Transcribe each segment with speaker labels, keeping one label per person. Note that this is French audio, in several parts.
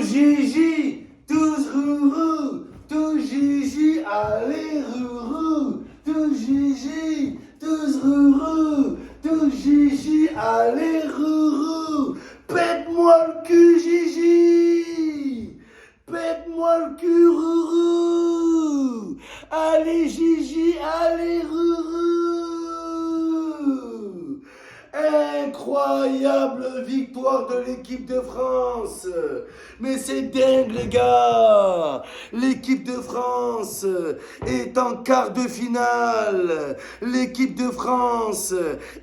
Speaker 1: Gigi, tous rourou, tous Gigi, allez rourou, tous Gigi, tous rourou, tous Gigi, allez rourou. Pète-moi le cul, Gigi, pète-moi le cul, rourou. Allez, Gigi, allez, rourou. Incroyable victoire de l'équipe de France. Mais c'est dingue, les gars. L'équipe de France est en quart de finale. L'équipe de France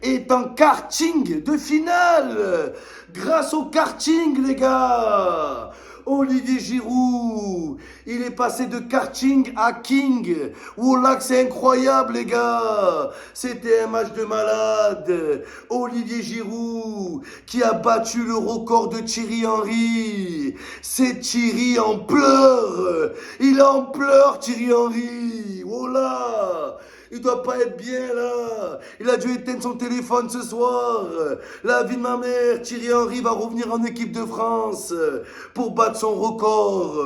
Speaker 1: est en karting de finale. Grâce au karting, les gars. Olivier Giroud, il est passé de karting à king. Oh là que c'est incroyable, les gars. C'était un match de malade. Olivier Giroud qui a battu le record de Thierry Henry. C'est Thierry en pleurs. Il est en pleurs, Thierry Henry. Oh là. Il doit pas être bien là. Il a dû éteindre son téléphone ce soir. La vie de ma mère, Thierry Henry va revenir en équipe de France pour battre son record.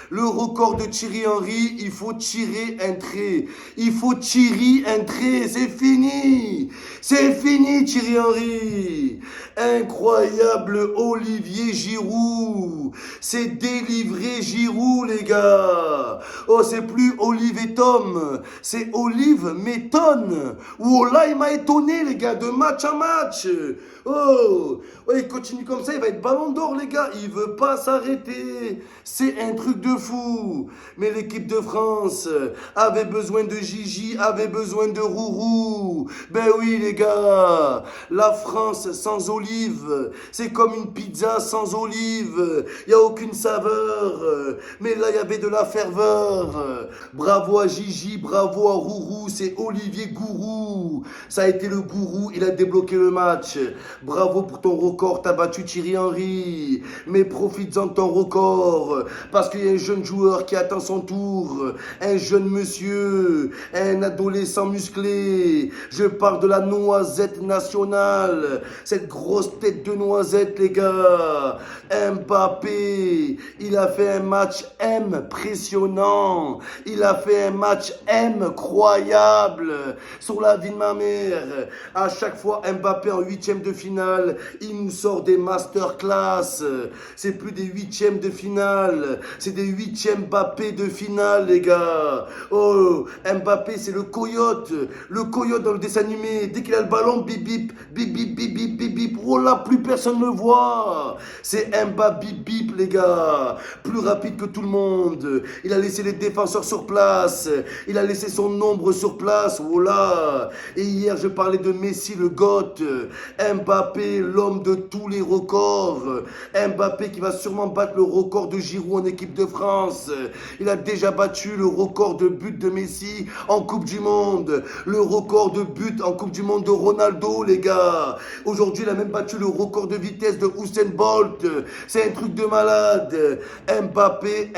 Speaker 1: Le record de Thierry Henry, il faut tirer un trait. Il faut tirer un trait. C'est fini. C'est fini, Thierry Henry. Incroyable Olivier Giroud. C'est délivré Giroud, les gars. Oh, c'est plus Olive et Tom. C'est Olive m'étonne. Oh là, il m'a étonné, les gars, de match en match. Oh, il continue comme ça, il va être ballon d'or, les gars. Il veut pas s'arrêter. C'est un truc de fou. Mais l'équipe de France avait besoin de Gigi, avait besoin de Rourou. Ben oui, les gars. La France sans olive, c'est comme une pizza sans olive. Il n'y a aucune saveur. Mais là, il y avait de la ferveur. Bravo à Gigi, bravo à Rourou. C'est Olivier Gourou. Ça a été le gourou, il a débloqué le match. Bravo pour ton record, t'as battu Thierry Henry. Mais profites-en de ton record. Parce qu'il y a un jeune joueur qui attend son tour. Un jeune monsieur. Un adolescent musclé. Je parle de la noisette nationale. Cette grosse tête de noisette, les gars. Mbappé. Il a fait un match impressionnant. Il a fait un match incroyable. Sur la vie de ma mère. À chaque fois, Mbappé en huitième de finale, il nous sort des masterclass. C'est plus des huitièmes de finale, c'est des huitièmes Mbappé de finale, les gars. Oh, Mbappé, c'est le coyote dans le dessin animé. Dès qu'il a le ballon, bip bip, bip bip, bip bip, bip bip. Oh là, plus personne ne le voit. C'est Mbappé bip bip, les gars. Plus rapide que tout le monde. Il a laissé les défenseurs sur place. Il a laissé son ombre sur place. Oh là. Et hier, je parlais de Messi, le GOAT. Mbappé, l'homme de tous les records. Mbappé qui va sûrement battre le record de Giroud en équipe de France. Il a déjà battu le record de but de Messi en Coupe du Monde. Le record de but en Coupe du Monde de Ronaldo, les gars. Aujourd'hui, il a même battu le record de vitesse de Usain Bolt. C'est un truc de malade. Mbappé,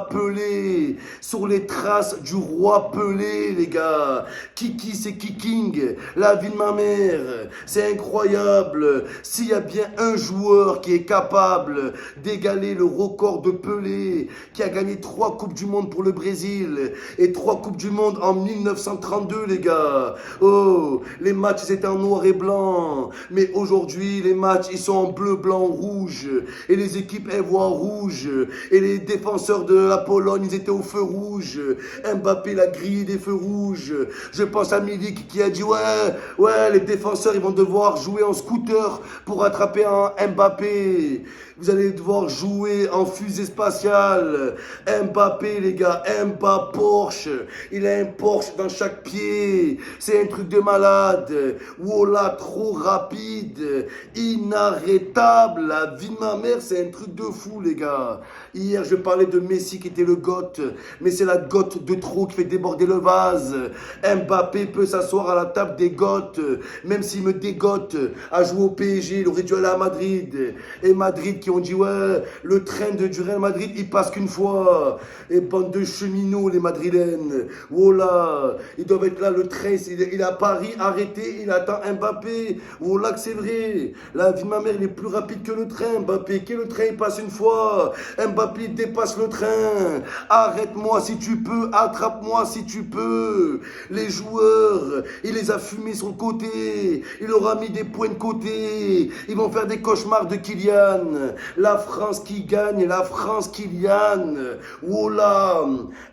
Speaker 1: Pelé. Sur les traces du roi Pelé, les gars. Kiki, c'est Kiking. La vie de ma mère. C'est incroyable. S'il y a bien un joueur qui est capable d'égaler le record de Pelé, qui a gagné 3 Coupes du Monde pour le Brésil et 3 Coupes du Monde en 1932, les gars. Oh, les matchs ils étaient en noir et blanc. Mais aujourd'hui, les matchs, ils sont en bleu, blanc, rouge. Et les équipes, elles voient en rouge. Et les défenseurs de la Pologne, ils étaient au feu rouge. Mbappé, la grille des feux rouges. Je pense à Milik qui a dit, ouais, les défenseurs, ils vont devoir jouer en scooter pour attraper un Mbappé. Vous allez devoir jouer en fusée spatiale. Mbappé, les gars, Mbappé Porsche. Il a un Porsche dans chaque pied. C'est un truc de malade. Voilà, trop rapide. Inarrêtable. La vie de ma mère, c'est un truc de fou, les gars. Hier, je parlais de Messi qui était le GOAT. Mais c'est la GOAT de trop qui fait déborder le vase. Mbappé peut s'asseoir à la table des goths, même s'il me dégote à jouer au PSG, il aurait dû aller à Madrid. Et Madrid qui ont dit ouais, le train du Real Madrid, il passe qu'une fois. Et bande de cheminots, les madrilènes. Voilà, ils doivent être là, le train, il est à Paris, arrêté, il attend Mbappé. Voilà que c'est vrai. La vie de ma mère, il est plus rapide que le train, Mbappé. Que le train, il passe une fois. Mbappé dépasse le train. Arrête-moi si tu peux, attrape-moi si tu peux. Les joueurs, il les a fumés sur le côté. Il aura mis des points de côté. Ils vont faire des cauchemars de Kylian. La France qui gagne, la France Kylian. Voilà,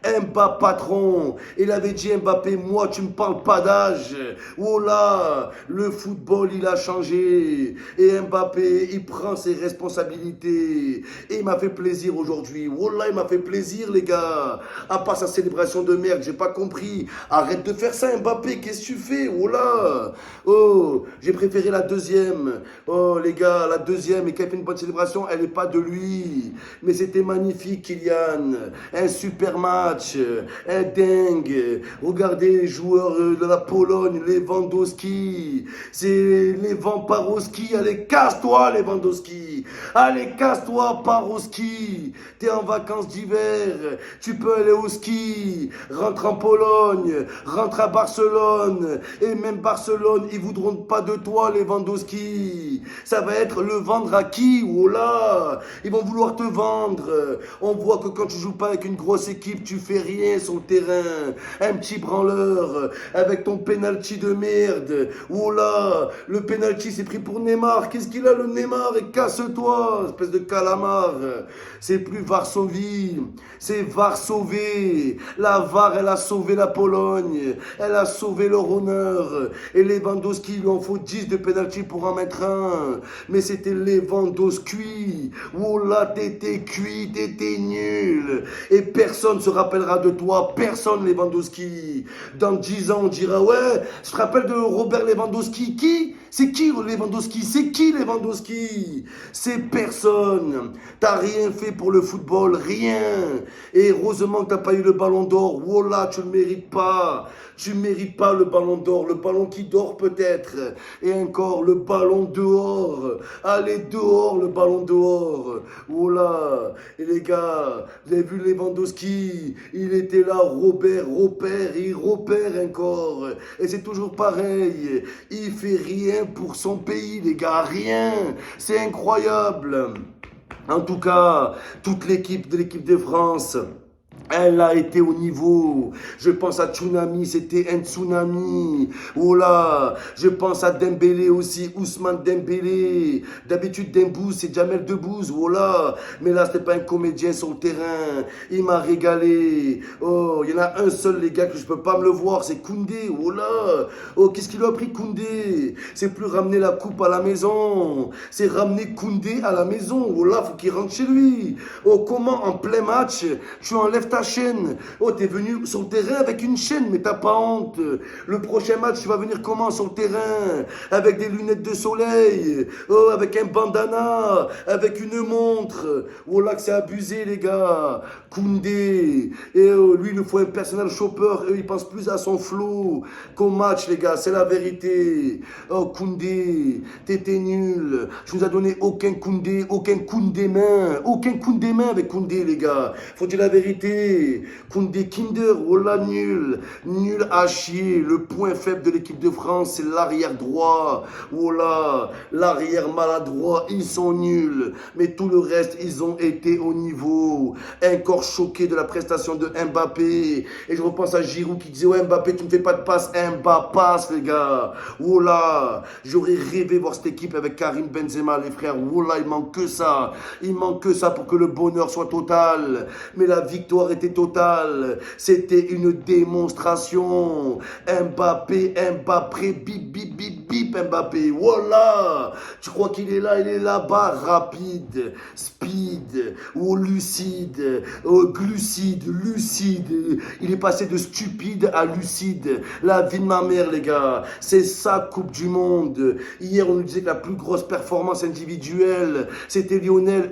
Speaker 1: Mbappé patron. Il avait dit Mbappé, moi tu me parles pas d'âge. Voilà, le football il a changé. Et Mbappé, il prend ses responsabilités. Et il m'a fait plaisir aujourd'hui. Voilà, il m'a fait plaisir les gars. À part sa célébration de merde, j'ai pas compris. Arrête de faire ça Mbappé, qu'est-ce que tu fais? Voilà. Oh, j'ai préféré la deuxième. Oh les gars, la deuxième, et qui a fait une bonne célébration, elle n'est pas de lui. Mais c'était magnifique Kylian. Un super match. Un dingue. Regardez les joueurs de la Pologne, Lewandowski. C'est Lewandowski. Allez, casse-toi Lewandowski. Allez, casse-toi Parowski. T'es en vacances d'hiver. Tu peux aller au ski. Rentre en Pologne. Rentre à Barcelone. Et même Barcelone, ils voudront pas de toi Lewandowski. Ça va être le vendre à qui? Oh là, ils vont vouloir te vendre. On voit que quand tu joues pas avec une grosse équipe, tu fais rien sur le terrain. Un petit branleur avec ton penalty de merde. Oh là, le penalty c'est pris pour Neymar. Qu'est-ce qu'il a le Neymar? Et casse-toi, espèce de calamar. C'est plus Varsovie, c'est Varsovie. La VAR, elle a sauvé la Pologne. Elle a sauvé leur honneur. Et Lewandowski, il en faut 10 de penalty pour en mettre un. Mais c'était Lewandowski. Oh là, t'étais cuit, t'étais nul. Et personne ne se rappellera de toi. Personne, Lewandowski. Dans 10 ans, on dira, ouais, je te rappelle de Robert Lewandowski. Qui? C'est qui Lewandowski? C'est qui Lewandowski? C'est personne. T'as rien fait pour le football, rien. Et heureusement que t'as pas eu le ballon d'or. Voilà, tu le mérites pas. Tu mérites pas le ballon d'or. Le ballon qui dort peut-être. Et encore, le ballon dehors. Allez dehors, le ballon dehors. Voilà. Et les gars, vous avez vu Lewandowski? Il était là, Robert, repère, il repère encore. Et c'est toujours pareil. Il fait rien pour son pays, les gars, rien. C'est incroyable. En tout cas, toute l'équipe de France, elle a été au niveau. Je pense à Tsunami, c'était un tsunami. Oh là, je pense à Dembélé aussi, Ousmane Dembélé. D'habitude, Dembouze, c'est Jamel Debbouze. Oh là, mais là, c'était pas un comédien sur le terrain. Il m'a régalé. Oh, il y en a un seul, les gars, que je peux pas me le voir, c'est Koundé. Oh là, oh, qu'est-ce qu'il lui a pris, Koundé? C'est plus ramener la coupe à la maison. C'est ramener Koundé à la maison. Oh là, faut qu'il rentre chez lui. Oh, comment en plein match, tu enlèves ta chaîne? Oh, t'es venu sur le terrain avec une chaîne, mais t'as pas honte. Le prochain match, tu vas venir comment sur le terrain? Avec des lunettes de soleil, oh, avec un bandana, avec une montre. Oh là que c'est abusé, les gars. Koundé, et oh, lui, il nous faut un personnel shopper. Il pense plus à son flow qu'au match, les gars, c'est la vérité. Oh, Koundé, t'étais nul. Tu nous as donné aucun Koundé main. Aucun Koundé main avec Koundé, les gars. Faut dire la vérité. Koundé Kinder, oh là, nul. Nul à chier. Le point faible de l'équipe de France, c'est l'arrière droit. Oh là, l'arrière maladroit, ils sont nuls. Mais tout le reste, ils ont été au niveau. Encore choqué de la prestation de Mbappé. Et je repense à Giroud qui disait, ouais, Mbappé, tu ne fais pas de passe. Mbappé passe, les gars. Oh là, j'aurais rêvé voir cette équipe avec Karim Benzema, les frères. Oh là, il manque que ça. Il manque que ça pour que le bonheur soit total. Mais la victoire était totale. C'était une démonstration. Mbappé, bip, bip, bip, bip, Mbappé. Voilà. Tu crois qu'il est là? Il est là-bas. Rapide, speed, ou lucide, glucide, lucide. Il est passé de stupide à lucide. La vie de ma mère, les gars. C'est ça, Coupe du Monde. Hier, on nous disait que la plus grosse performance individuelle, c'était Lionel.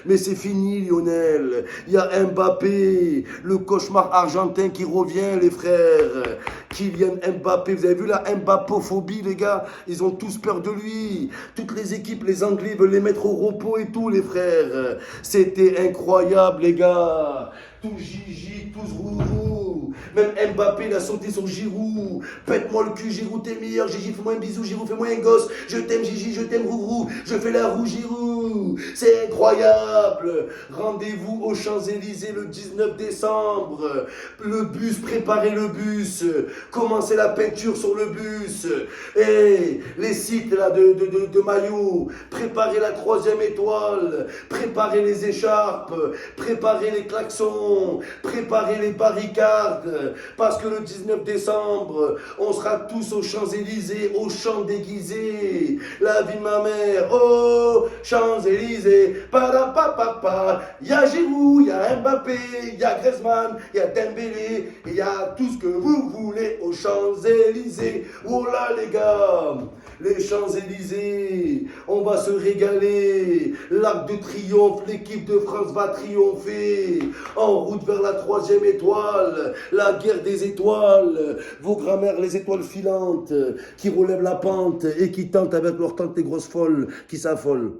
Speaker 1: Mais c'est fini, Lionel. Il y a Mbappé, le cauchemar argentin qui revient, les frères. Kylian Mbappé, vous avez vu la Mbappophobie, les gars? Ils ont tous peur de lui. Toutes les équipes, les Anglais veulent les mettre au repos et tout, les frères. C'était incroyable, les gars. Tous Gigi, tous Rourou. Même Mbappé, il a sauté sur Giroud. Pète-moi le cul, Giroud, t'es meilleur. Gigi, fais-moi un bisou. Giroud, fais-moi un gosse. Je t'aime, Gigi, je t'aime, Rourou. Je fais la roue, Giroud. C'est incroyable. Rendez-vous aux Champs-Élysées le 19 décembre. Le bus, préparez le bus. Commencez la peinture sur le bus. Et les sites là de maillots. Préparez la 3e étoile. Préparez les écharpes. Préparez les klaxons. Préparez les barricades. Parce que le 19 décembre, on sera tous aux Champs-Élysées, aux champs déguisés. La vie de ma mère, oh, Champs-Élysées, padapapapa. Il y a Giroud, il y a Mbappé, il y a Griezmann, il y a Dembélé, il y a tout ce que vous voulez aux Champs-Élysées. Oh là les gars, les Champs-Élysées, on va se régaler. L'Arc de Triomphe, l'équipe de France va triompher. En route vers la 3e étoile, la guerre des étoiles. Vos grammaires, les étoiles filantes qui relèvent la pente et qui tentent avec leur tante des grosses folles qui s'affolent.